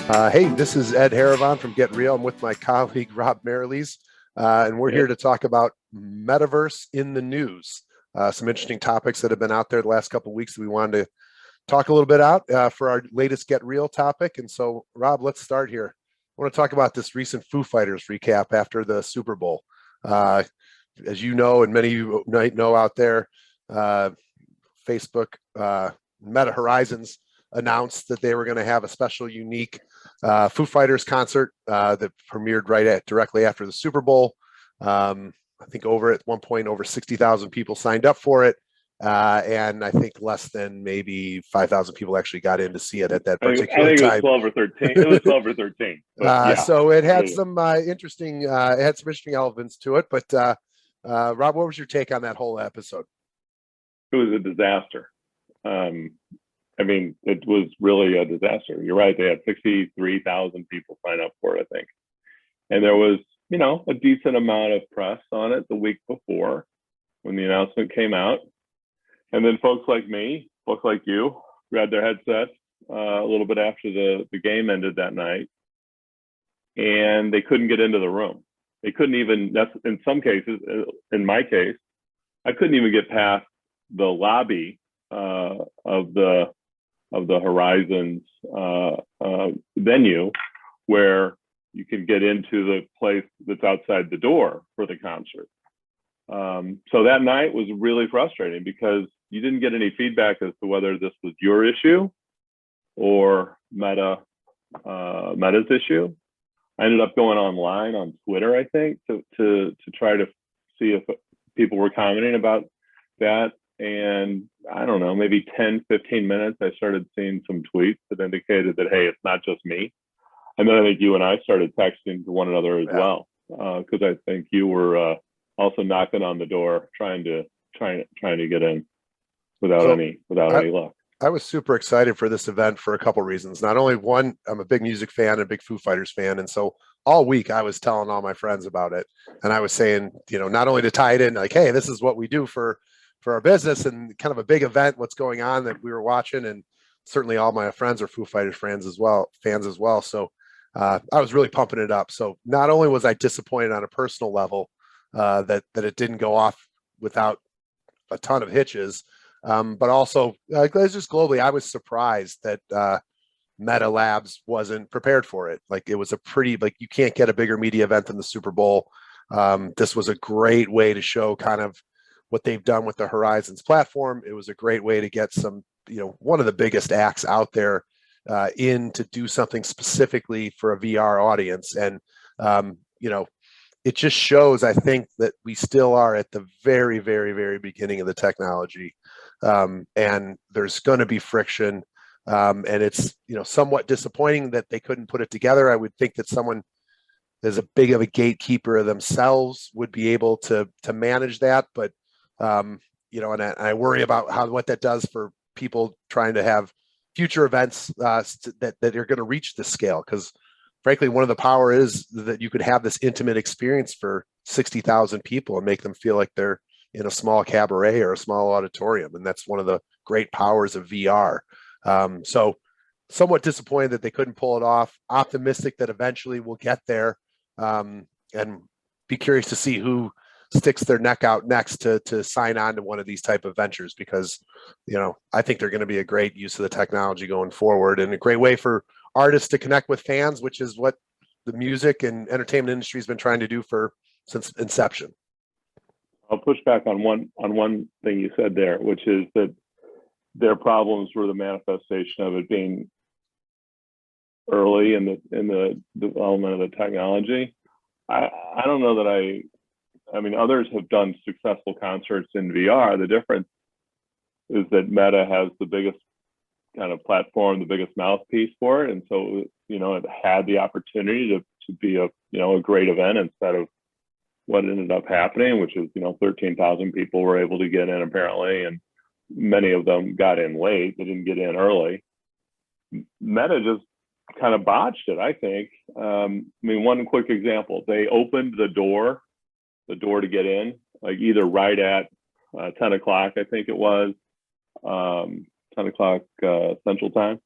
Hey, this is Ed Haravon from Get Real. I'm with my colleague Rob Merrilees, and we're here to talk about Metaverse in the news. Some interesting topics that have been out there the last couple of weeks that we wanted to talk a little bit out for our latest Get Real topic. And so, Rob, let's start here. I want to talk about this recent Foo Fighters recap after the Super Bowl. As you know, and many of you might know out there, Facebook, Meta Horizons announced that they were going to have a special, unique Foo Fighters concert that premiered directly after the Super Bowl. I think at one point over 60,000 people signed up for it, and I think less than maybe 5,000 people actually got in to see it at that particular time. I think it was 12 or 13. It was 12 or 13. So it had some interesting elements to it. But Rob, what was your take on that whole episode? It was a disaster. It was really a disaster. You're right. They had 63,000 people sign up for it, I think. And there was, a decent amount of press on it the week before when the announcement came out. And then folks like me, folks like you, grabbed their headsets a little bit after the game ended that night. And they couldn't get into the room. They couldn't even, that's in some cases, in my case, I couldn't even get past the lobby of the Horizons venue, where you can get into the place that's outside the door for the concert. So that night was really frustrating because you didn't get any feedback as to whether this was your issue or Meta's issue. I ended up going online on Twitter, I think, to try to see if people were commenting about that. And I don't know, maybe 10, 15 minutes, I started seeing some tweets that indicated that, hey, it's not just me. And then I think you and I started texting to one another as well, because I think you were also knocking on the door, trying to get in without any luck. I was super excited for this event for a couple of reasons. Not only one, I'm a big music fan and a big Foo Fighters fan, and so all week I was telling all my friends about it, and I was saying, not only to tie it in, like, hey, this is what we do for our business and kind of a big event, what's going on that we were watching. And certainly all my friends are Foo Fighters fans as well. So I was really pumping it up. So not only was I disappointed on a personal level that it didn't go off without a ton of hitches, but also just globally, I was surprised that Meta Labs wasn't prepared for it. Like, it was you can't get a bigger media event than the Super Bowl. This was a great way to show kind of what they've done with the Horizons platform. It was a great way to get some, one of the biggest acts out there in to do something specifically for a VR audience. And, it just shows, I think, that we still are at the very, very, very beginning of the technology. And there's going to be friction. And it's, somewhat disappointing that they couldn't put it together. I would think that someone as a big of a gatekeeper themselves would be able to manage that. But and I worry about what that does for people trying to have future events that are going to reach this scale. Because frankly, one of the power is that you could have this intimate experience for 60,000 people and make them feel like they're in a small cabaret or a small auditorium. And that's one of the great powers of VR. So somewhat disappointed that they couldn't pull it off. Optimistic that eventually we'll get there, and be curious to see who sticks their neck out next to sign on to one of these type of ventures, because I think they're going to be a great use of the technology going forward, and a great way for artists to connect with fans, which is what the music and entertainment industry has been trying to do since inception. I'll push back on one thing you said there, which is that their problems were the manifestation of it being early in the development of the technology. I don't know that others have done successful concerts in VR. The difference is that Meta has the biggest kind of platform, the biggest mouthpiece for it. And so, it had the opportunity to be a great event instead of what ended up happening, which is, 13,000 people were able to get in apparently. And many of them got in late. They didn't get in early. Meta just kind of botched it, I think. One quick example, they opened the door to get in, like either right at 10 o'clock, I think it was, 10 o'clock Central Time.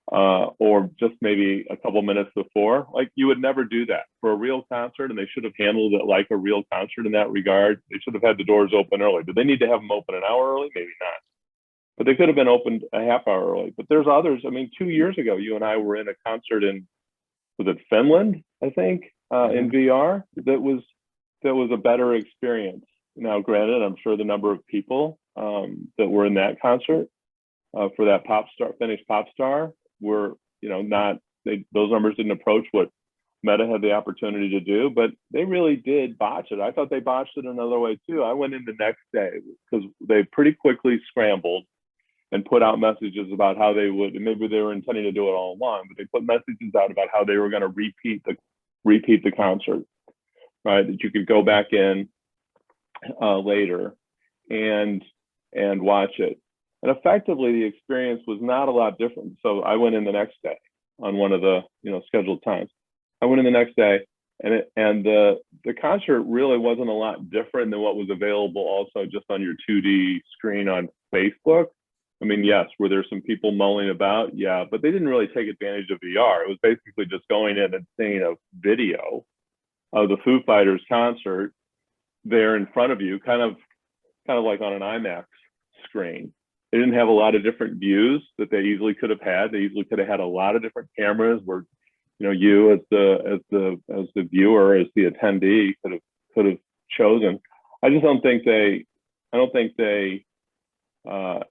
or just maybe a couple minutes before. Like, you would never do that for a real concert, and they should have handled it like a real concert in that regard. They should have had the doors open early. Do they need to have them open an hour early? Maybe not. But they could have been opened a half hour early. But there's others. I mean, 2 years ago, you and I were in a concert in, was it Finland, I think, in VR, that was a better experience. Now, granted, I'm sure the number of people that were in that concert for that Finnish pop star were, not, those numbers didn't approach what Meta had the opportunity to do, but they really did botch it. I thought they botched it another way too. I went in the next day because they pretty quickly scrambled and put out messages about how they would, and maybe they were intending to do it all along, but they put messages out about how they were going to repeat the concert, right? That you could go back in later and watch it. And effectively, the experience was not a lot different. So I went in the next day on one of the scheduled times. I went in the next day, and the concert really wasn't a lot different than what was available also just on your 2D screen on Facebook. I mean, yes, were there some people mulling about? Yeah, but they didn't really take advantage of VR. It was basically just going in and seeing a video of the Foo Fighters concert there in front of you, kind of like on an IMAX screen. They didn't have a lot of different views that they easily could have had. They easily could have had a lot of different cameras where, you as the viewer, as the attendee, could have chosen. I don't think they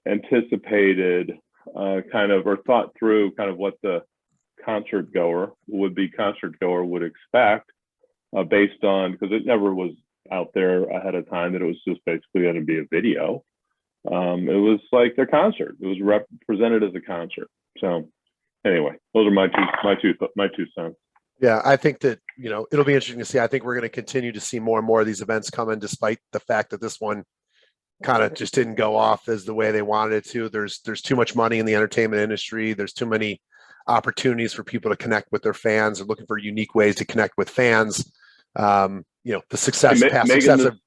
anticipated or thought through kind of what the would-be concert goer would expect based on, because it never was out there ahead of time that it was just basically going to be a video. It was like their concert. It was presented as a concert. So anyway, those are my two cents. Yeah, I think that, it'll be interesting to see. I think we're going to continue to see more and more of these events come in, despite the fact that this one kind of just didn't go off as the way they wanted it to. There's too much money in the entertainment industry. There's too many opportunities for people to connect with their fans. They're looking for unique ways to connect with fans. The success, past success of,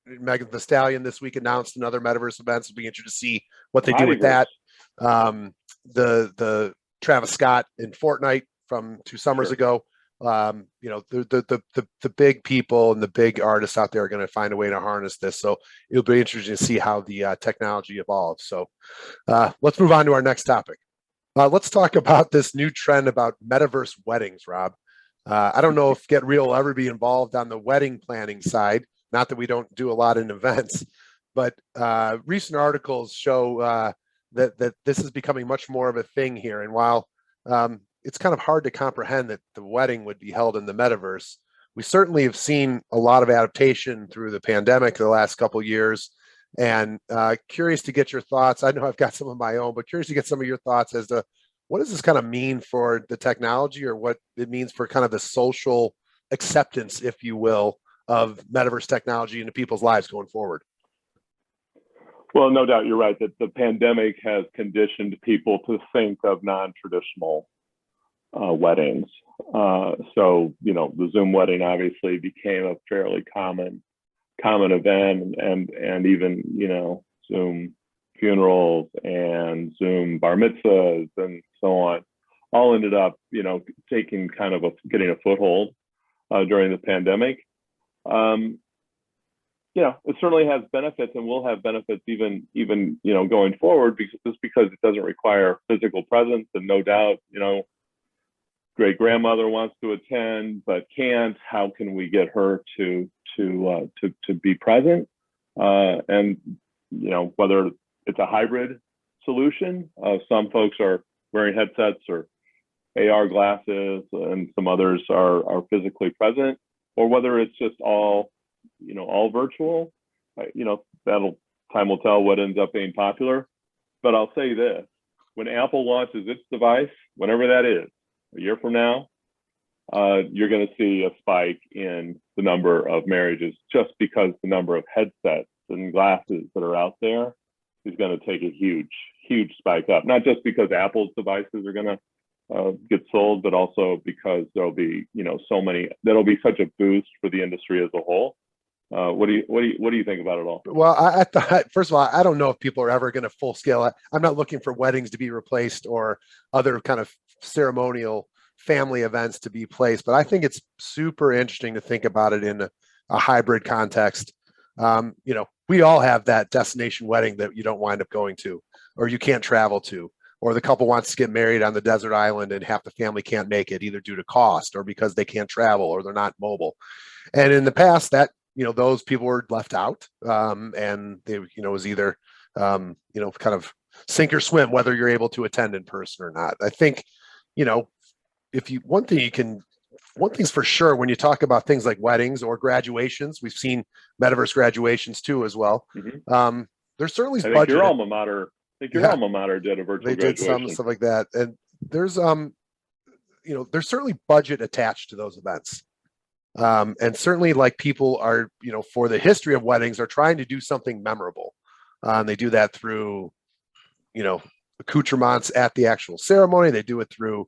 Megan Thee Stallion this week announced another Metaverse event. So it'll be interesting to see what they do with that. The Travis Scott in Fortnite from 2 summers ago. The big people and the big artists out there are going to find a way to harness this. So it'll be interesting to see how the technology evolves. So let's move on to our next topic. Let's talk about this new trend about Metaverse weddings, Rob. I don't know if Get Real will ever be involved on the wedding planning side. Not that we don't do a lot in events, but recent articles show that this is becoming much more of a thing here. And while it's kind of hard to comprehend that the wedding would be held in the metaverse, we certainly have seen a lot of adaptation through the pandemic the last couple of years. And curious to get your thoughts. I know I've got some of my own, but curious to get some of your thoughts as to what does this kind of mean for the technology, or what it means for kind of the social acceptance, if you will, of metaverse technology into people's lives going forward. Well, no doubt you're right that the pandemic has conditioned people to think of non-traditional weddings. So, the Zoom wedding obviously became a fairly common event, and even, Zoom funerals and Zoom bar mitzvahs and so on, all ended up, taking getting a foothold during the pandemic. It certainly has benefits and will have benefits even going forward, because it doesn't require physical presence. And no doubt, great grandmother wants to attend but can't. How can we get her to be present? And whether it's a hybrid solution, some folks are wearing headsets or AR glasses, and some others are physically present, or whether it's just all virtual. Time will tell what ends up being popular. But I'll say this: when Apple launches its device, whenever that is, a year from now, you're going to see a spike in the number of marriages, just because the number of headsets and glasses that are out there is going to take a huge spike up. Not just because Apple's devices are going to get sold, but also because there'll be so many. That'll be such a boost for the industry as a whole. What do you think about it all? Well, I thought, first of all, I don't know if people are ever going to full scale. I'm not looking for weddings to be replaced or other kind of ceremonial family events to be placed, but I think it's super interesting to think about it in a hybrid context. We all have that destination wedding that you don't wind up going to, or you can't travel to, or the couple wants to get married on the desert island and half the family can't make it, either due to cost or because they can't travel or they're not mobile. And in the past, that those people were left out, and they was either kind of sink or swim whether you're able to attend in person or not. I think if you one thing's for sure when you talk about things like weddings or graduations, we've seen metaverse graduations too as well. There's certainly I think budget. your alma mater. I think your alma mater did a virtual They did graduation. some stuff like that, and there's certainly budget attached to those events. And certainly like people are, for the history of weddings, are trying to do something memorable. They do that through, accoutrements at the actual ceremony. They do it through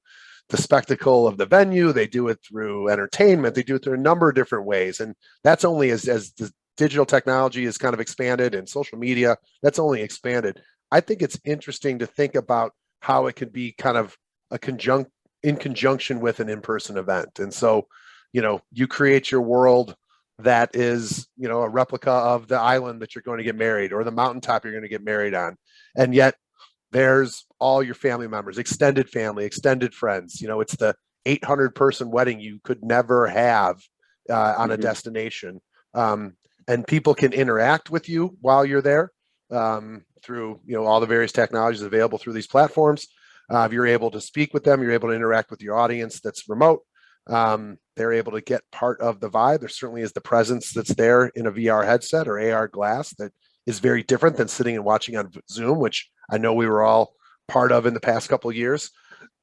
the spectacle of the venue. They do it through entertainment. They do it through a number of different ways. And that's only as the digital technology is kind of expanded and social media, that's only expanded. I think it's interesting to think about how it could be kind of in conjunction with an in-person event. And so, you create your world that is, a replica of the island that you're going to get married or the mountaintop you're going to get married on. And yet there's all your family members, extended family, extended friends. It's the 800 person wedding you could never have on a destination. And people can interact with you while you're there through, all the various technologies available through these platforms. You're able to speak with them. You're able to interact with your audience that's remote. They're able to get part of the vibe. There certainly is the presence that's there in a VR headset or AR glass that is very different than sitting and watching on Zoom, which I know we were all part of in the past couple of years.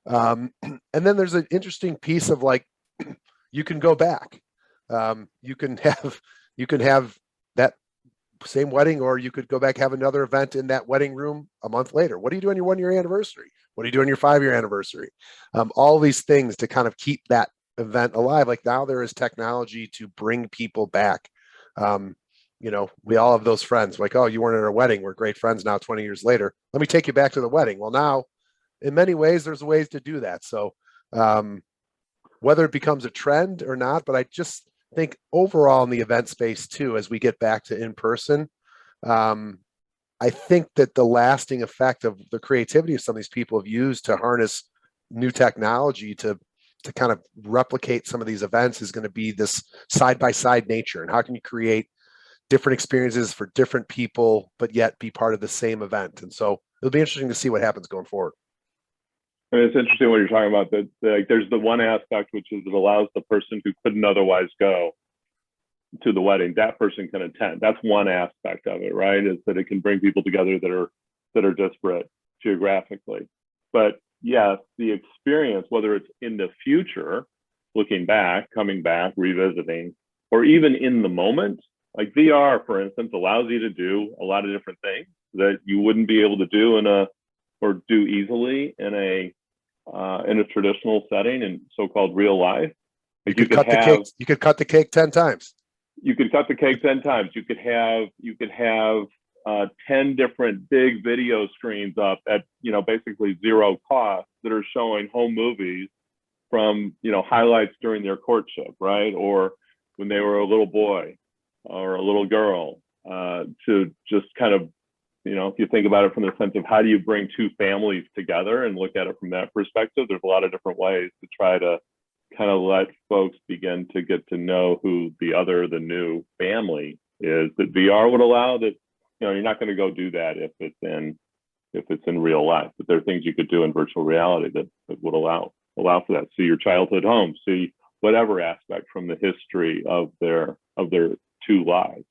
And then there's an interesting piece of like, you can go back. You can have that same wedding, or you could go back, have another event in that wedding room a month later. What do you do on your 1-year anniversary? What do you do on your 5-year anniversary? All these things to kind of keep that event alive. Like now there is technology to bring people back. We all have those friends like, oh, you weren't at our wedding. We're great friends now 20 years later. Let me take you back to the wedding. Well, now in many ways, there's ways to do that. So whether it becomes a trend or not, but I just think overall in the event space too, as we get back to in person, I think that the lasting effect of the creativity of some of these people have used to harness new technology to kind of replicate some of these events is going to be this side-by-side nature. And how can you create different experiences for different people, but yet be part of the same event? And so it'll be interesting to see what happens going forward. And it's interesting what you're talking about, that there's the one aspect, which is it allows the person who couldn't otherwise go to the wedding, that person can attend. That's one aspect of it, right? Is that it can bring people together that are disparate geographically. But yes, the experience, whether it's in the future, looking back, coming back, revisiting, or even in the moment, like VR, for instance, allows you to do a lot of different things that you wouldn't be able to do or do easily in a traditional setting in so-called real life. You could cut the cake 10 times. You could cut the cake 10 times. You could have 10 different big video screens up at, basically zero cost that are showing home movies from, highlights during their courtship, right? Or when they were a little boy or a little girl, to just kind of, if you think about it from the sense of how do you bring two families together and look at it from that perspective, there's a lot of different ways to try to kind of let folks begin to get to know who the new family is, that VR would allow. That you're not going to go do that if it's in real life, but there are things you could do in virtual reality that would allow for that. See your childhood home, see whatever aspect from the history of their two lives.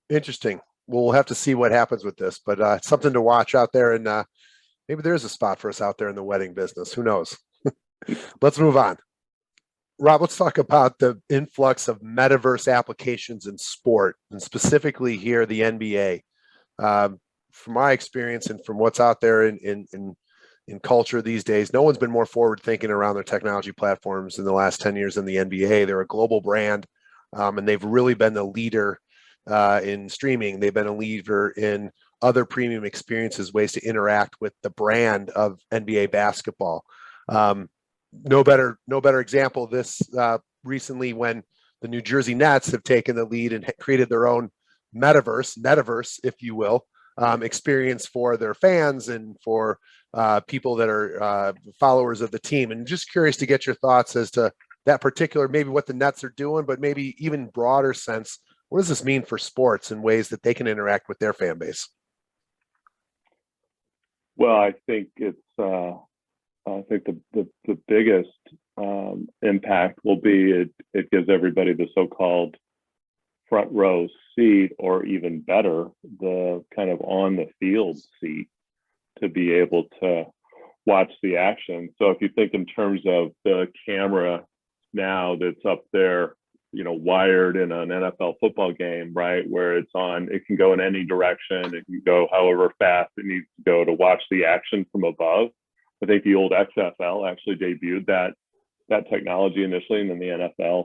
Interesting. We'll have to see what happens with this, but it's something to watch out there, and maybe there is a spot for us out there in the wedding business. Who knows? Let's move on. Rob, let's talk about the influx of metaverse applications in sport, and specifically here, the NBA. From my experience and from what's out there in culture these days, no one's been more forward thinking around their technology platforms in the last 10 years than the NBA. They're a global brand. And they've really been the leader in streaming. They've been a leader in other premium experiences, ways to interact with the brand of NBA basketball. No better example of this recently when the New Jersey Nets have taken the lead and created their own metaverse, if you will, experience for their fans and for people that are followers of the team. And just curious to get your thoughts as to that particular, maybe what the Nets are doing, but maybe even broader sense, what does this mean for sports and ways that they can interact with their fan base? Well, I think the biggest impact will be it gives everybody the so-called front row seat, or even better, the kind of on the field seat, to be able to watch the action. So if you think in terms of the camera now that's up there, wired in an NFL football game, right, where it can go in any direction, it can go however fast it needs to go to watch the action from above. I think the old XFL actually debuted that technology initially, and then the NFL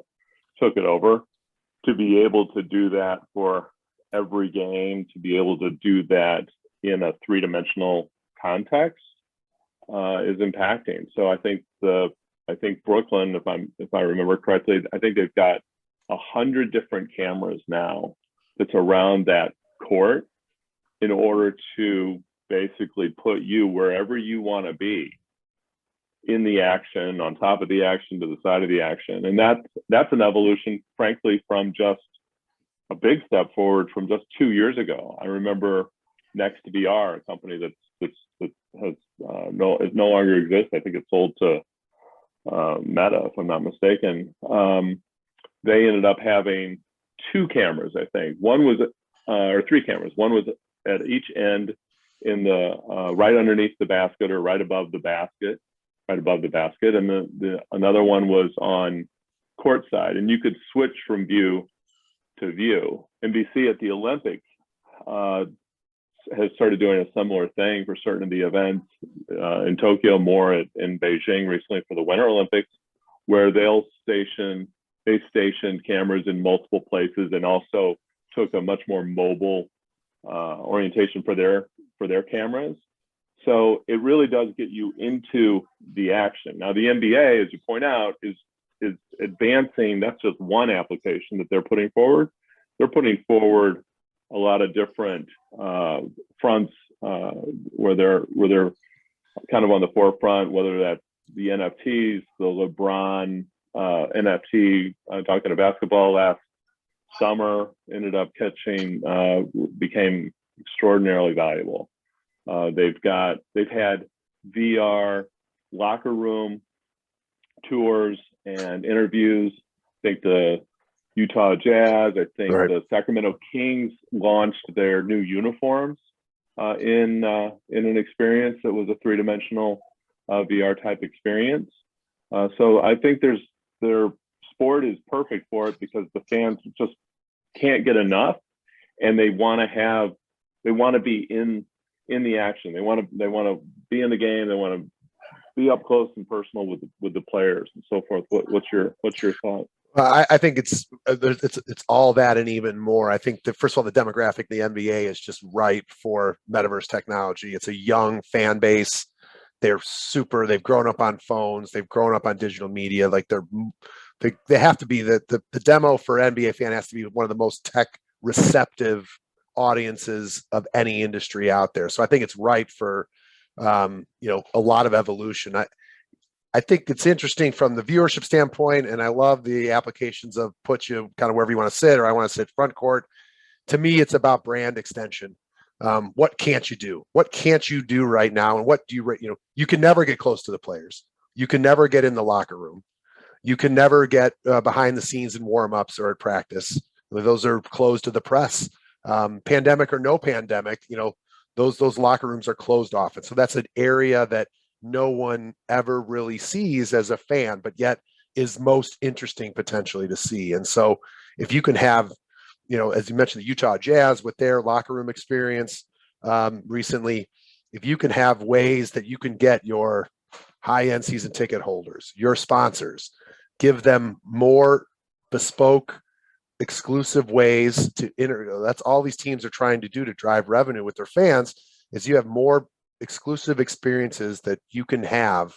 took it over. To be able to do that for every game, to be able to do that in a three-dimensional context is impacting. So I think Brooklyn, if I remember correctly, I think they've got 100 different cameras now that's around that court in order to basically put you wherever you want to be in the action, on top of the action, to the side of the action. And that's an evolution, frankly, from just a big step forward from just 2 years ago. I remember Next VR, a company that has no longer exists. I think it's sold to Meta, if I'm not mistaken. They ended up having 2 cameras, I think. One was, or 3 cameras. One was at each end in the right underneath the basket, or right above the basket, and another one was on court side, and you could switch from view to view. NBC at the Olympics has started doing a similar thing for certain of the events in Tokyo, more in Beijing recently for the Winter Olympics, where they stationed cameras in multiple places, and also took a much more mobile orientation for their cameras. So it really does get you into the action. Now, the NBA, as you point out, is advancing. That's just one application that they're putting forward. They're putting forward a lot of different fronts where they're kind of on the forefront, whether that's the NFTs, the LeBron NFT, talking to basketball last summer, ended up became extraordinarily valuable. They've had VR locker room tours and interviews. I think the Utah Jazz, I think the Sacramento Kings launched their new uniforms in an experience that was a three-dimensional VR type experience. So I think their sport is perfect for it, because the fans just can't get enough, and they want to be in the action. They want to be in the game. They want to be up close and personal with the players and so forth. What's your thought? I think it's all that and even more. I think that, first of all, the demographic, the NBA is just ripe for metaverse technology. It's a young fan base. They've grown up on phones. They've grown up on digital media. Like they have to be the demo for NBA fan has to be one of the most tech receptive audiences of any industry out there. So I think it's right for a lot of evolution. I think it's interesting from the viewership standpoint, and I love the applications of put you kind of wherever you want to sit, or I want to sit front court. To me, it's about brand extension. What can't you do? What can't you do right now? And what do you can never get close to the players. You can never get in the locker room. You can never get behind the scenes in warm-ups or at practice. Those are closed to the press. Pandemic or no pandemic, those locker rooms are closed off. And so that's an area that no one ever really sees as a fan, but yet is most interesting potentially to see. And so if you can have, as you mentioned, the Utah Jazz with their locker room experience recently, if you can have ways that you can get your high-end season ticket holders, your sponsors, give them more bespoke exclusive ways to that's all these teams are trying to do to drive revenue with their fans, is you have more exclusive experiences that you can have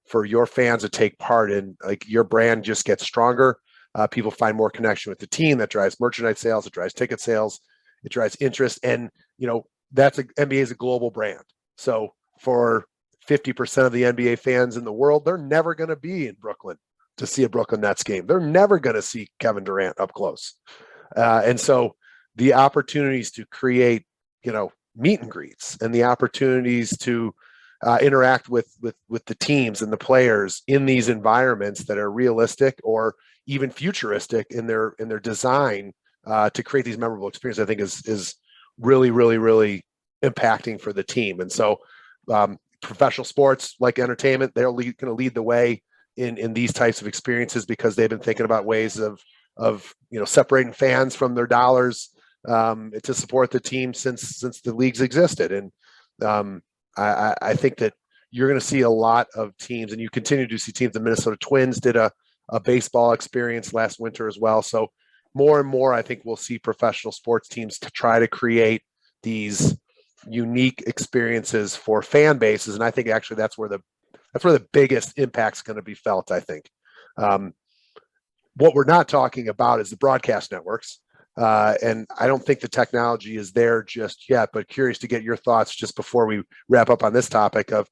for your fans to take part in. Like, your brand just gets stronger. People find more connection with the team. That drives merchandise sales. It drives ticket sales. It drives interest. And, NBA is a global brand. So for 50% of the NBA fans in the world, they're never going to be in Brooklyn to see a Brooklyn Nets game. They're never going to see Kevin Durant up close. And so the opportunities to create, meet and greets, and the opportunities to interact with the teams and the players in these environments that are realistic or even futuristic in their design to create these memorable experiences, I think is really, really, really impacting for the team. And so professional sports, like entertainment, they're going to lead the way in these types of experiences, because they've been thinking about ways of separating fans from their dollars to support the team since the leagues existed. And I think that you're going to see a lot of teams, and you continue to see teams. The Minnesota Twins did a baseball experience last winter as well. So more and more, I think we'll see professional sports teams to try to create these unique experiences for fan bases. And I think actually that's where the biggest impact's going to be felt, I think. What we're not talking about is the broadcast networks. And I don't think the technology is there just yet, but curious to get your thoughts just before we wrap up on this topic of,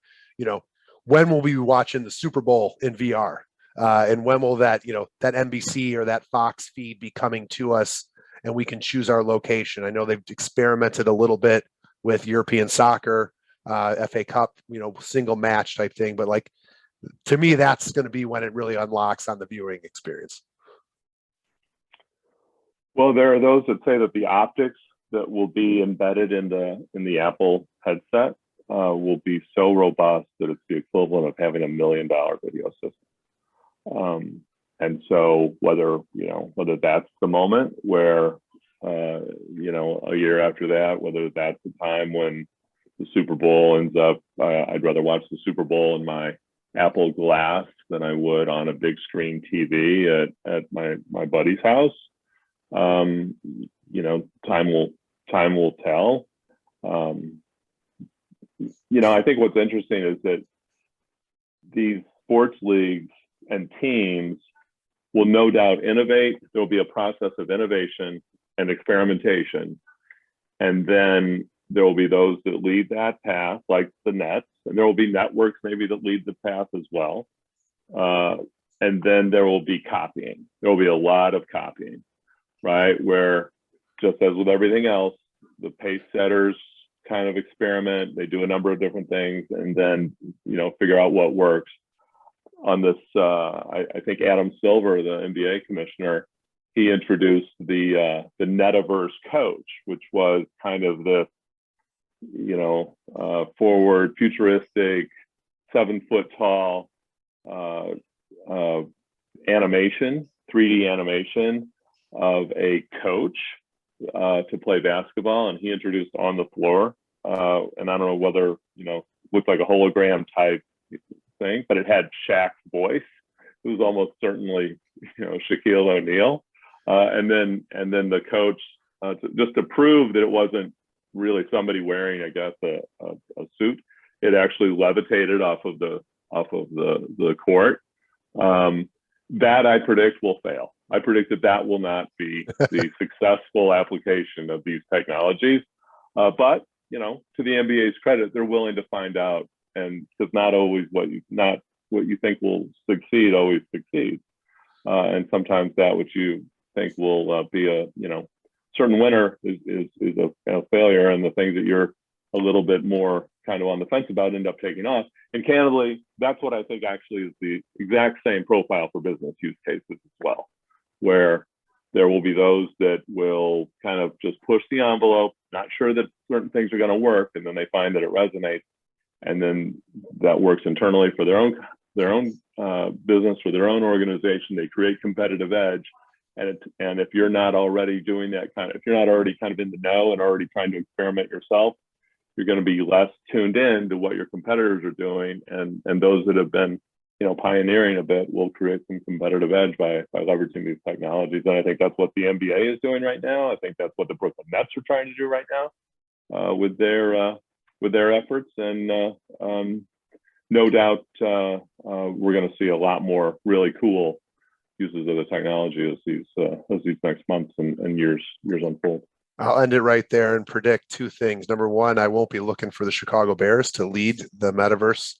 when will we be watching the Super Bowl in VR? And when will that NBC or that Fox feed be coming to us and we can choose our location? I know they've experimented a little bit with European soccer, FA Cup, single match type thing. But like, to me, that's going to be when it really unlocks on the viewing experience. Well, there are those that say that the optics that will be embedded in the Apple headset will be so robust that it's the equivalent of having $1 million video system. And so whether that's the moment where, a year after that, whether that's the time when the Super Bowl ends up, I'd rather watch the Super Bowl in my Apple Glass than I would on a big screen TV at my buddy's house. Time will tell. I think what's interesting is that these sports leagues and teams will no doubt innovate. There will be a process of innovation and experimentation. And then there will be those that lead that path, like the Nets, and there will be networks maybe that lead the path as well. And then there will be copying. There will be a lot of copying, right? Where, just as with everything else, the pace setters kind of experiment. They do a number of different things and then, figure out what works. On this, I think Adam Silver, the NBA commissioner, he introduced the Metaverse coach, which was kind of this, forward, futuristic, 7-foot tall animation, 3D animation of a coach to play basketball, and he introduced on the floor. And I don't know whether looked like a hologram type thing, but it had Shaq's voice. It was almost certainly Shaquille O'Neal. And then the coach, just to prove that it wasn't really somebody wearing, I guess, a suit, it actually levitated off of the court. That I predict will fail. I predict that will not be the successful application of these technologies. But to the NBA's credit, they're willing to find out, and because not always what you think will succeed always succeeds, and sometimes that which you think will be a certain winner is a failure, and the things that you're a little bit more kind of on the fence about end up taking off. And candidly, that's what I think actually is the exact same profile for business use cases as well, where there will be those that will kind of just push the envelope, not sure that certain things are going to work, and then they find that it resonates, and then that works internally for their own business, for their own organization. They create competitive edge. And if you're not already doing that if you're not already kind of in the know and already trying to experiment yourself, you're going to be less tuned in to what your competitors are doing. And those that have been pioneering a bit, we'll create some competitive edge by leveraging these technologies. And I think that's what the NBA is doing right now. I think that's what the Brooklyn Nets are trying to do right now with their efforts. And no doubt we're going to see a lot more really cool uses of the technology as these next months and years unfold. I'll end it right there and predict two things. Number one, I won't be looking for the Chicago Bears to lead the metaverse,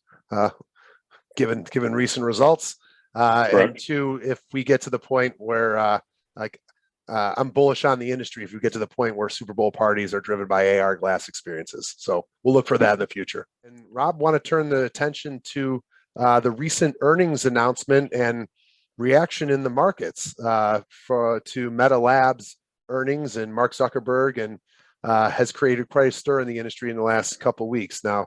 given recent results. And two, if we get to the point where I'm bullish on the industry, if we get to the point where Super Bowl parties are driven by AR glass experiences. So we'll look for that in the future. And Rob, want to turn the attention to the recent earnings announcement and reaction in the markets to Meta Labs earnings and Mark Zuckerberg, and has created quite a stir in the industry in the last couple of weeks. Now,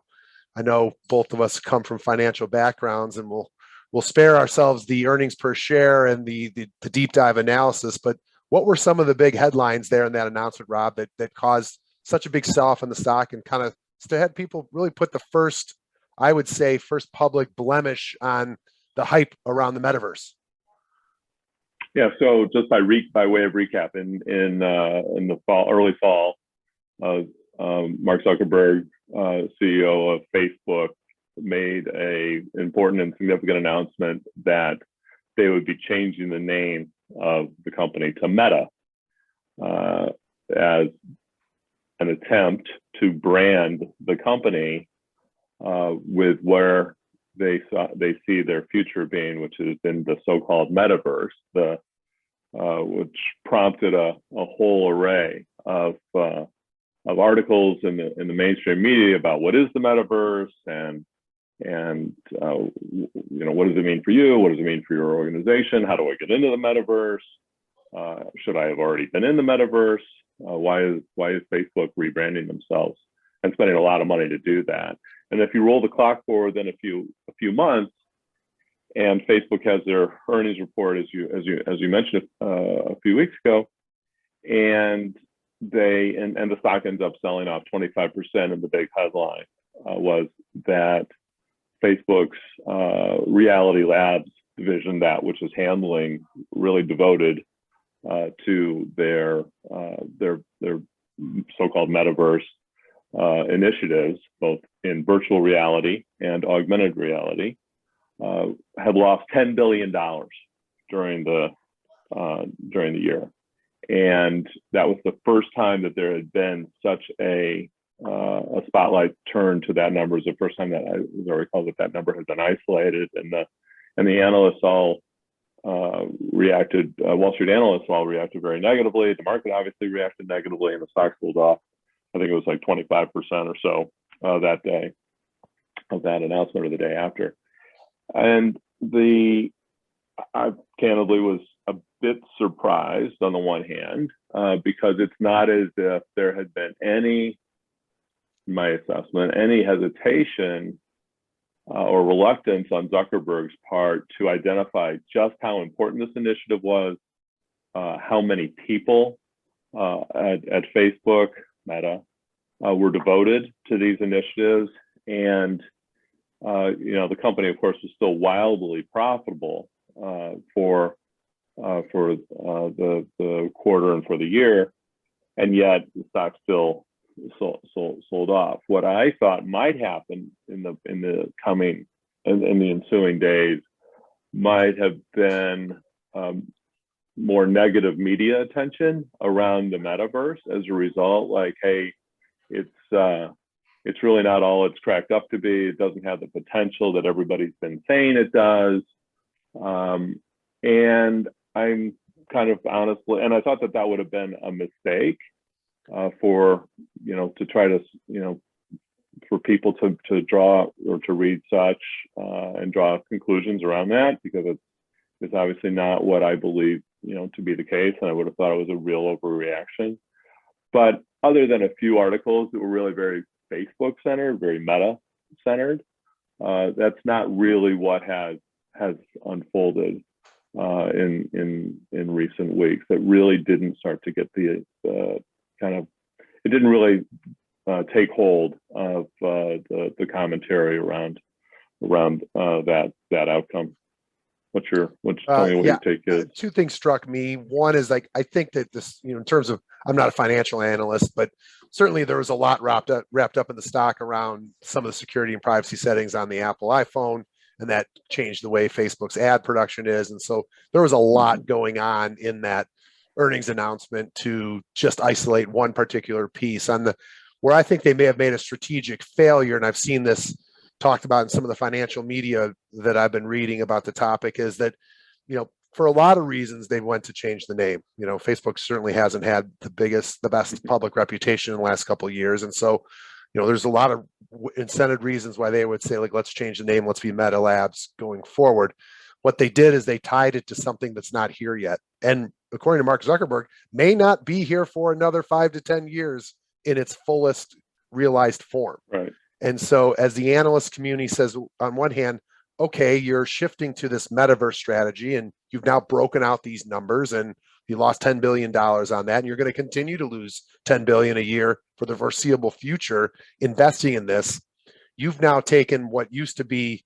I know both of us come from financial backgrounds, and we'll spare ourselves the earnings per share and the deep dive analysis. But what were some of the big headlines there in that announcement, Rob, that caused such a big sell-off in the stock and kind of had people really put the first public blemish on the hype around the metaverse? Yeah, so just by way of recap, in the early fall, Mark Zuckerberg, CEO of Facebook, made an important and significant announcement that they would be changing the name of the company to Meta as an attempt to brand the company with where they see their future being, which is in the so-called metaverse, which prompted a whole array of articles in the mainstream media about what is the metaverse and what does it mean for you? What does it mean for your organization? How do I get into the metaverse? Should I have already been in the metaverse? Why is Facebook rebranding themselves and spending a lot of money to do that? And if you roll the clock forward then a few months, and Facebook has their earnings report, as you mentioned a few weeks ago, and the stock ends up selling off 25%. And the big headline was that Facebook's Reality Labs division, which is handling, really devoted to their so-called metaverse initiatives, both in virtual reality and augmented reality, had lost $10 billion during the year. And that was the first time that there had been such a spotlight turned to that number. It's the first time that I recall that number has been isolated, and the analysts all reacted. Wall Street analysts all reacted very negatively. The market obviously reacted negatively, and the stock sold off. I think it was like 25% or so that day of that announcement, or the day after. And I candidly was a bit surprised on the one hand, because it's not as if there had been any, in my assessment, any hesitation or reluctance on Zuckerberg's part to identify just how important this initiative was, how many people at Facebook, Meta, were devoted to these initiatives. And the company, of course, was still wildly profitable for the quarter and for the year, and yet the stock still sold off. What I thought might happen in the ensuing days might have been more negative media attention around the metaverse as a result. Like, hey, it's really not all it's cracked up to be. It doesn't have the potential that everybody's been saying it does. And I'm kind of honestly, and I thought that would have been a mistake to try to, for people to draw or to read such and draw conclusions around that, because it's obviously not what I believe, to be the case. And I would have thought it was a real overreaction. But other than a few articles that were really very Facebook centered, very Meta centered, that's not really what has unfolded in recent weeks. It really didn't start to get the kind of, it didn't really take hold of the commentary around that that outcome? Tell me what your take is. Two things struck me. One is like, I think that this, in terms of, I'm not a financial analyst, but certainly there was a lot wrapped up in the stock around some of the security and privacy settings on the Apple iPhone, and that changed the way Facebook's ad production is. And so there was a lot going on in that earnings announcement to just isolate one particular piece on where I think they may have made a strategic failure. And I've seen this talked about in some of the financial media that I've been reading about the topic, is that, for a lot of reasons, they went to change the name. Facebook certainly hasn't had the best public reputation in the last couple of years. And so, there's a lot of incentive reasons why they would say, like, let's change the name, let's be Meta Labs going forward. What they did is they tied it to something that's not here yet. And according to Mark Zuckerberg, may not be here for another 5 to 10 years in its fullest realized form. Right. And so as the analyst community says, on one hand, okay, you're shifting to this metaverse strategy and you've now broken out these numbers and you lost $10 billion on that. And you're going to continue to lose $10 billion a year for the foreseeable future investing in this. You've now taken what used to be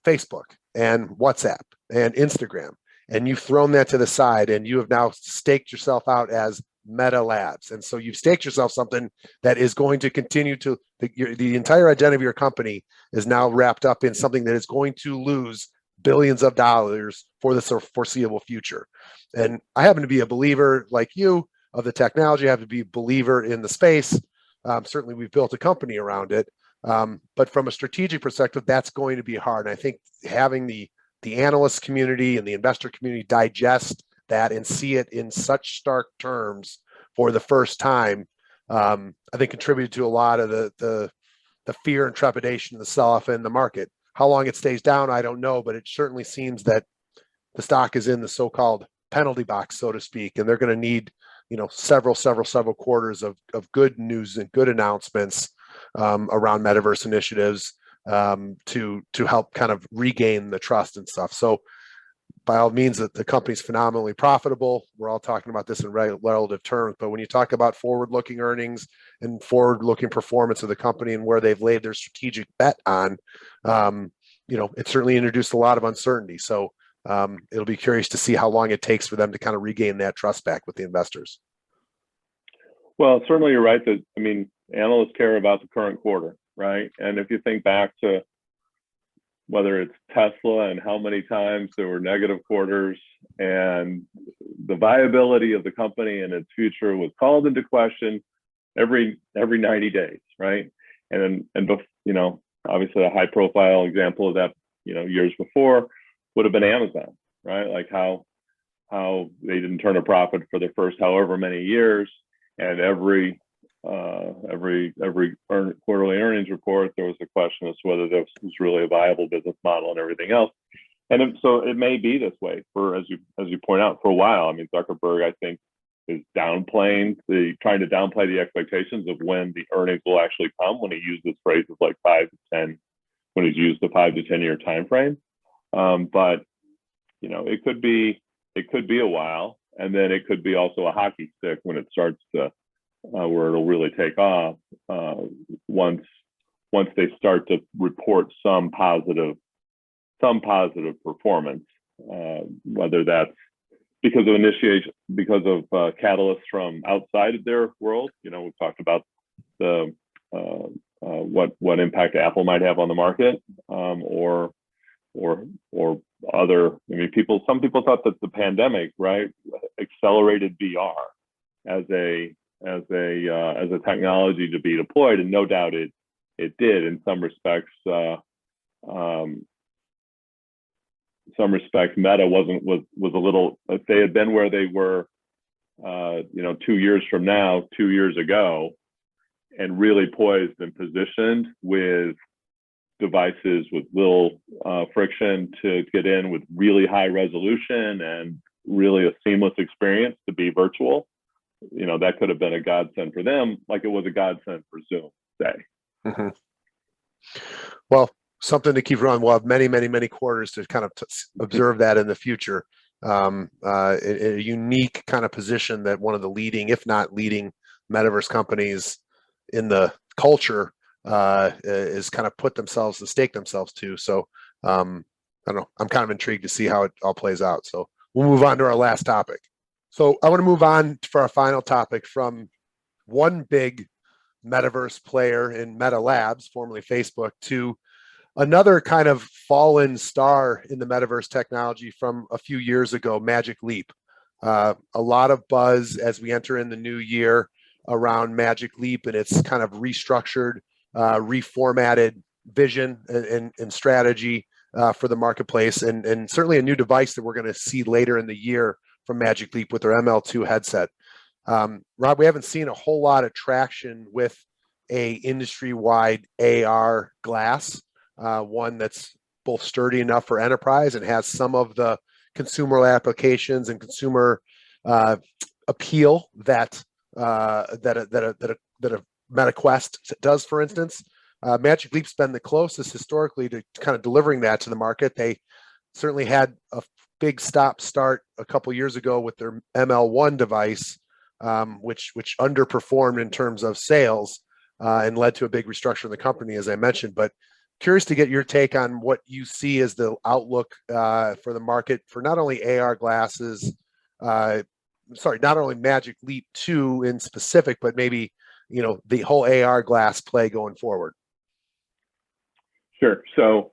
Facebook and WhatsApp and Instagram, and you've thrown that to the side, and you have now staked yourself out as Meta Labs. And so you've staked yourself something that is going to continue to, the entire identity of your company is now wrapped up in something that is going to lose billions of dollars for the foreseeable future. And I happen to be a believer like you of the technology. I have to be a believer in the space. Certainly we've built a company around it. But from a strategic perspective, that's going to be hard. And I think having the analyst community and the investor community digest that and see it in such stark terms for the first time, I think contributed to a lot of the fear and trepidation of the sell-off in the market. How long it stays down, I don't know, but it certainly seems that the stock is in the so-called penalty box, so to speak, and they're going to need, several quarters of good news and good announcements around metaverse initiatives to help kind of regain the trust and stuff. So by all means, that the company's phenomenally profitable. We're all talking about this in relative terms, but when you talk about forward-looking earnings and forward-looking performance of the company and where they've laid their strategic bet on, it certainly introduced a lot of uncertainty. So it'll be curious to see how long it takes for them to kind of regain that trust back with the investors. Well, certainly you're right that, analysts care about the current quarter, right? And if you think back to whether it's Tesla and how many times there were negative quarters and the viability of the company and its future was called into question every 90 days, right? And obviously a high profile example of that, years before would have been Amazon, right? Like how they didn't turn a profit for their first however many years, and every quarterly earnings report, there was a question as to whether this was really a viable business model and everything else. And so it may be this way for, as you point out, for a while. Zuckerberg, I think, is trying to downplay the expectations of when the earnings will actually come, when he uses phrases like 5 to 10, when he's used the 5 to 10 year time frame. But it could be a while, and then it could be also a hockey stick when it starts to where it'll really take off once they start to report some positive performance, whether that's because of catalysts from outside of their world. We've talked about the what impact Apple might have on the market, or other. Some people thought that the pandemic, right, accelerated VR as a technology to be deployed, and no doubt it did in some respects. Meta was a little, if they had been where they were 2 years from now, 2 years ago, and really poised and positioned with devices with little friction to get in, with really high resolution and really a seamless experience to be virtual, that could have been a godsend for them, like it was a godsend for Zoom, say. Mm-hmm. Well, something to keep around. We'll have many quarters to kind of observe that in the future. A unique kind of position that one of the leading, if not leading, metaverse companies in the culture is kind of put themselves and stake themselves to. So I don't know. I'm kind of intrigued to see how it all plays out. So we'll move on to our last topic. So I want to move on for our final topic from one big metaverse player in Meta Labs, formerly Facebook, to another kind of fallen star in the metaverse technology from a few years ago, Magic Leap. A lot of buzz as we enter in the new year around Magic Leap and its kind of restructured, reformatted vision and strategy for the marketplace, and certainly a new device that we're going to see later in the year from Magic Leap with their ML2 headset. Rob, we haven't seen a whole lot of traction with a industry-wide AR glass, one that's both sturdy enough for enterprise and has some of the consumer applications and consumer appeal that a Meta Quest does, for instance. Magic Leap's been the closest historically to kind of delivering that to the market. They certainly had a big stop-start a couple years ago with their ML1 device, which underperformed in terms of sales and led to a big restructure in the company, as I mentioned. But curious to get your take on what you see as the outlook for the market for not only AR glasses, not only Magic Leap 2 in specific, but maybe the whole AR glass play going forward. Sure. So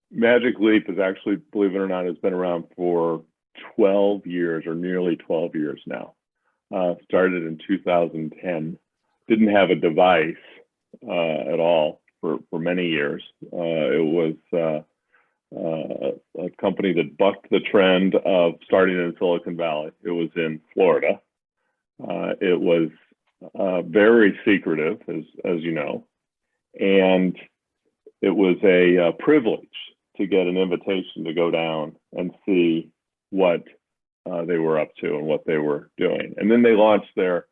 Magic Leap is actually, believe it or not, has been around for 12 years or nearly 12 years now. Started in 2010. Didn't have a device at all for many years. It was a company that bucked the trend of starting in Silicon Valley. It was in Florida. It was very secretive, as you know, and it was a privilege to get an invitation to go down and see what they were up to and what they were doing. And then they launched their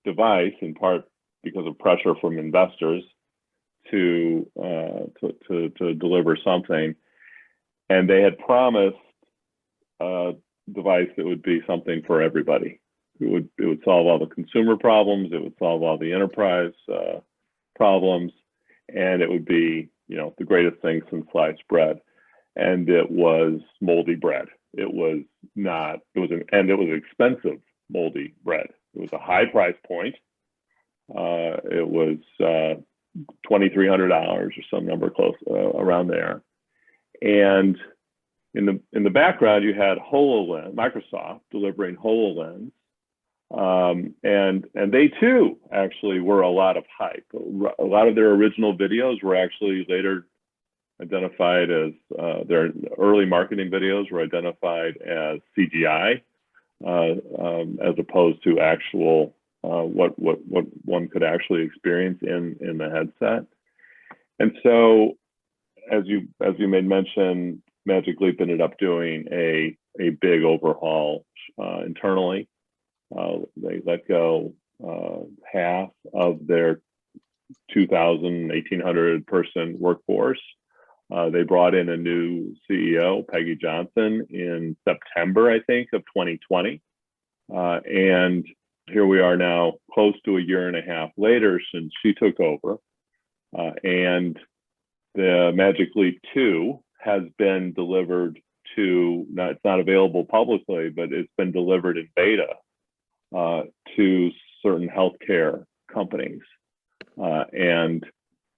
device, in part because of pressure from investors to deliver something. And they had promised a device that would be something for everybody. It would solve all the consumer problems. It would solve all the enterprise problems, and it would be the greatest thing since sliced bread. And it was moldy bread. It was expensive moldy bread. It was a high price point. It was $2,300 or some number close around there. And in the background, you had HoloLens, Microsoft delivering HoloLens, and they too actually were a lot of hype. A lot of their original videos were actually later identified as their early marketing videos were identified as CGI, as opposed to actual what one could actually experience in the headset. And so, as you made mention, Magic Leap ended up doing a big overhaul internally. They let go half of their 2,000, 1,800 person workforce. They brought in a new CEO, Peggy Johnson, in September, I think, of 2020. And here we are now, close to a year and a half later since she took over. And the Magic Leap 2 has been delivered it's not available publicly, but it's been delivered in beta to certain healthcare companies. And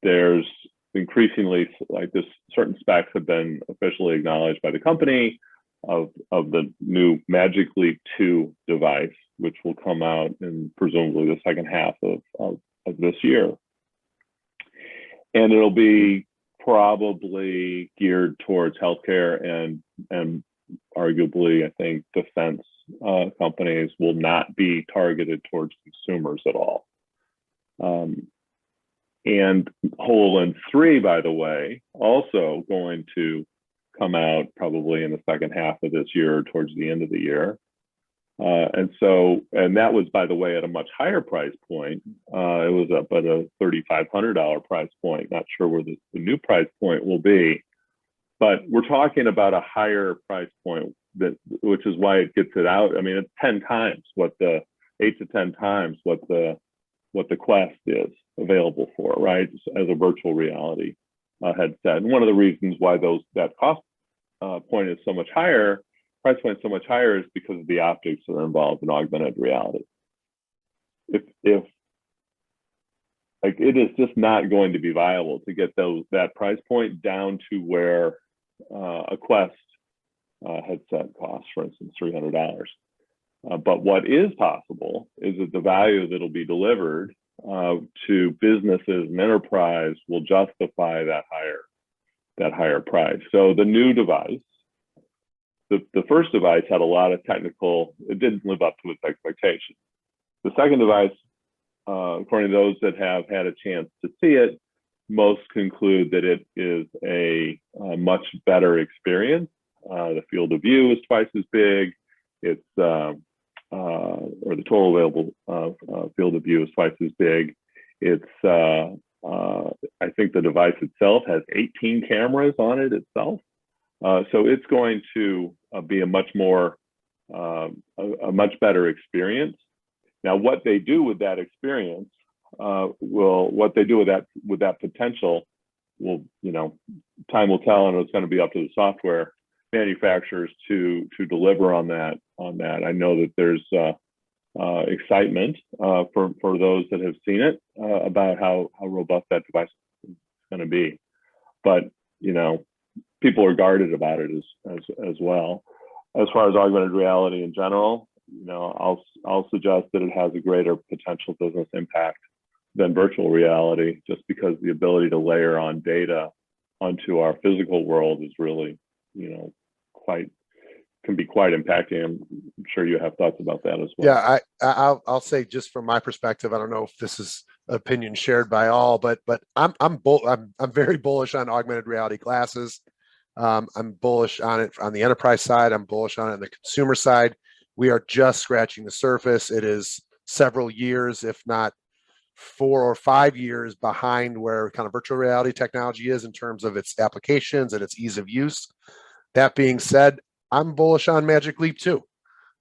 there's increasingly, like this, certain specs have been officially acknowledged by the company of the new Magic Leap 2 device, which will come out in presumably the second half of this year. And it'll be probably geared towards healthcare and arguably, I think, defense companies will not be targeted towards consumers at all. And HoloLens 3, by the way, also going to come out probably in the second half of this year, towards the end of the year. And that was, by the way, at a much higher price point. It was up at a $3,500 price point. Not sure where the new price point will be, but we're talking about a higher price point, which is why it gets it out. I mean, it's 10 times eight to 10 times what the Quest is available for, right? As a virtual reality headset. And one of the reasons why that cost point is so much higher, price point is so much higher, is because of the optics that are involved in augmented reality. If like, it is just not going to be viable to get that price point down to where a Quest headset costs, for instance, $300. But what is possible is that the value that'll be delivered to businesses and enterprise will justify that higher price. So the new device, the first device had a lot of it didn't live up to its expectations. The second device, according to those that have had a chance to see it, most conclude that it is a much better experience. The field of view is twice as big. It's or the total available field of view is twice as big. It's I think the device itself has 18 cameras on it itself, so it's going to be a much better experience. Now, what they do with that experience, what they do with that potential, will, time will tell, and it's going to be up to the software manufacturers to deliver on that. I know that there's excitement for those that have seen it about how robust that device is going to be, but people are guarded about it as well. As far as augmented reality in general, I'll suggest that it has a greater potential business impact than virtual reality, just because the ability to layer on data onto our physical world is really, can be quite impacting. I'm sure you have thoughts about that as well. Yeah, I'll say, just from my perspective, I don't know if this is opinion shared by all, but I'm very bullish on augmented reality glasses. I'm bullish on it on the enterprise side. I'm bullish on it on the consumer side. We are just scratching the surface. It is several years, if not 4 or 5 years, behind where kind of virtual reality technology is in terms of its applications and its ease of use. That being said, I'm bullish on Magic Leap too.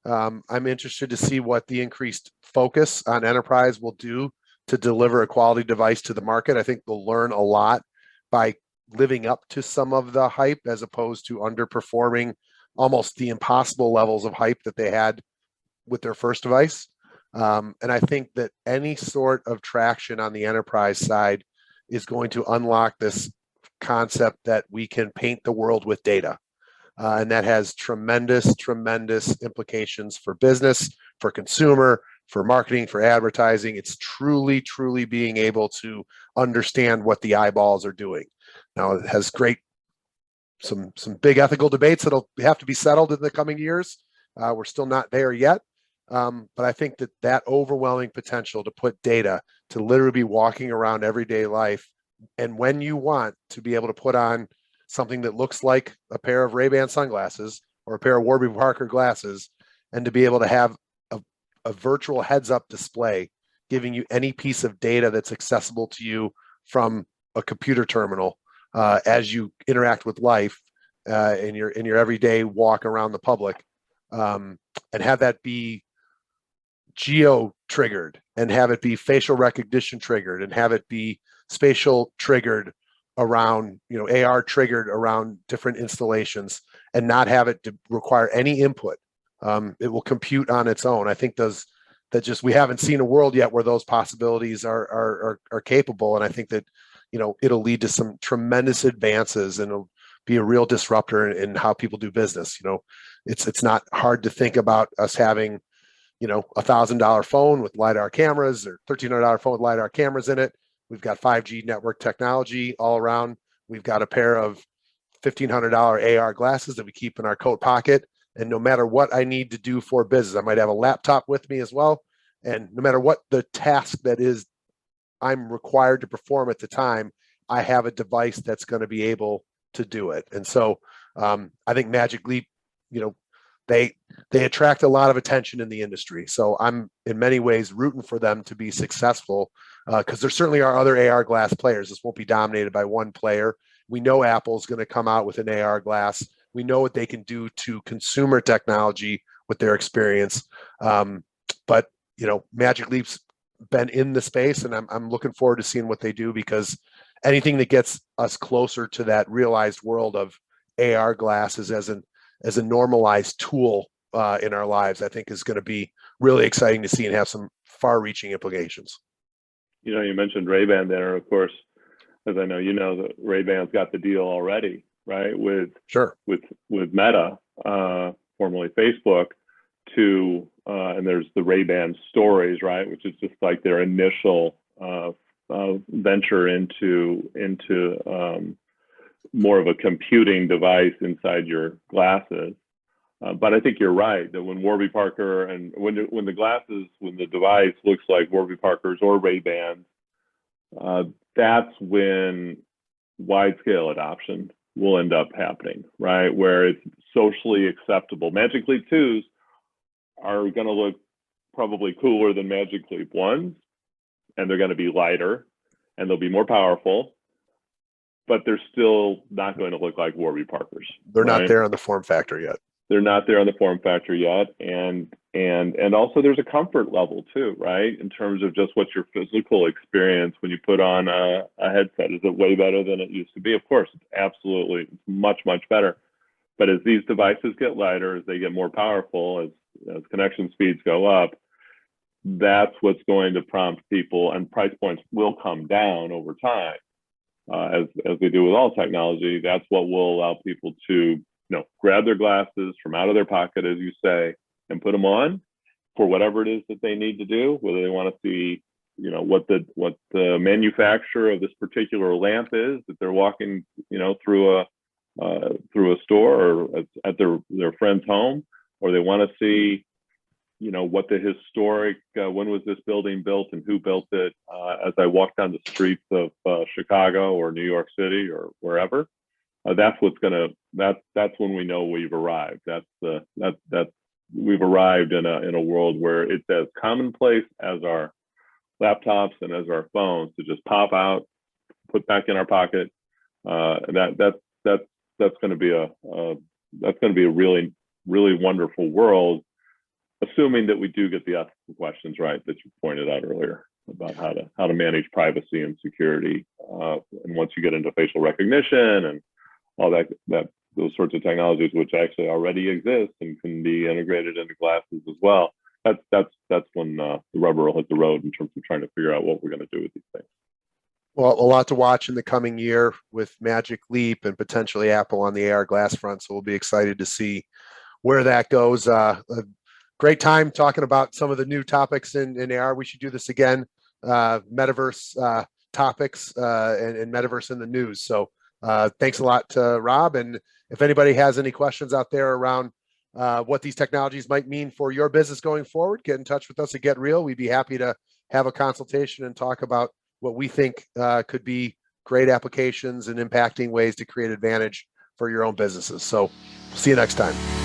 I'm interested to see what the increased focus on enterprise will do to deliver a quality device to the market. I think they'll learn a lot by living up to some of the hype, as opposed to underperforming almost the impossible levels of hype that they had with their first device. And I think that any sort of traction on the enterprise side is going to unlock this concept that we can paint the world with data. And that has tremendous implications for business, for consumer, for marketing, for advertising. It's truly being able to understand what the eyeballs are doing. Now, it has some big ethical debates that'll have to be settled in the coming years. We're still not there yet. But I think that overwhelming potential to put data, to literally be walking around everyday life, and when you want to be able to put on something that looks like a pair of Ray-Ban sunglasses or a pair of Warby Parker glasses, and to be able to have a virtual heads-up display giving you any piece of data that's accessible to you from a computer terminal as you interact with life in your everyday walk around the public, and have that be geo triggered, and have it be facial recognition triggered, and have it be spatial triggered around, AR triggered around different installations, and not have it to require any input. It will compute on its own. I think we haven't seen a world yet where those possibilities are capable. And I think that, it'll lead to some tremendous advances, and it'll be a real disruptor in how people do business. It's not hard to think about us having, $1,000 phone with LiDAR cameras, or $1,300 phone with LiDAR cameras in it. We've got 5G network technology all around. We've got a pair of $1,500 AR glasses that we keep in our coat pocket. And no matter what I need to do for business, I might have a laptop with me as well. And no matter what the task that is I'm required to perform at the time, I have a device that's going to be able to do it. And so I think Magic Leap, they attract a lot of attention in the industry. So I'm in many ways rooting for them to be successful, because there certainly are other AR glass players. This won't be dominated by one player. We know Apple's going to come out with an AR glass. We know what they can do to consumer technology with their experience. But Magic Leap's been in the space, and I'm looking forward to seeing what they do, because anything that gets us closer to that realized world of AR glasses as a normalized tool in our lives, I think is going to be really exciting to see and have some far-reaching implications. You know, you mentioned Ray-Ban there, of course, as I know, you know, that Ray-Ban's got the deal already, right? With Meta, formerly Facebook, and there's the Ray-Ban Stories, right? Which is just like their initial venture into more of a computing device inside your glasses. But I think you're right that when Warby Parker and when the device looks like Warby Parker's or Ray-Bans, that's when wide-scale adoption will end up happening, right? Where it's socially acceptable. Magic Leap 2s are going to look probably cooler than Magic Leap 1s, and they're going to be lighter, and they'll be more powerful, but they're still not going to look like Warby Parkers. They're not there on the form factor yet. They're not there on the form factor yet, and also there's a comfort level too, right? In terms of just what your physical experience when you put on a headset, is it way better than it used to be? Of course, it's absolutely much better. But as these devices get lighter, as they get more powerful, as connection speeds go up, that's what's going to prompt people, and price points will come down over time, as they do with all technology. That's what will allow people to grab their glasses from out of their pocket, as you say, and put them on for whatever it is that they need to do, whether they want to see, what the manufacturer of this particular lamp is that they're walking, through a store or at their friend's home, or they want to see, what the historic, when was this building built and who built it, as I walk down the streets of Chicago or New York City or wherever. That's when we know we've arrived. We've arrived in a world where it's as commonplace as our laptops and as our phones to just pop out, put back in our pocket. And that's going to be a really, really wonderful world, assuming that we do get the ethical questions right that you pointed out earlier about how to manage privacy and security. And once you get into facial recognition and all those sorts of technologies, which actually already exist and can be integrated into glasses as well, that's when the rubber will hit the road in terms of trying to figure out what we're going to do with these things. Well, a lot to watch in the coming year with Magic Leap and potentially Apple on the AR glass front. So we'll be excited to see where that goes. A great time talking about some of the new topics in AR. We should do this again. Metaverse topics and Metaverse in the news. So thanks a lot to Rob. And if anybody has any questions out there around what these technologies might mean for your business going forward, get in touch with us at Get Real. We'd be happy to have a consultation and talk about what we think could be great applications and impacting ways to create advantage for your own businesses. So see you next time.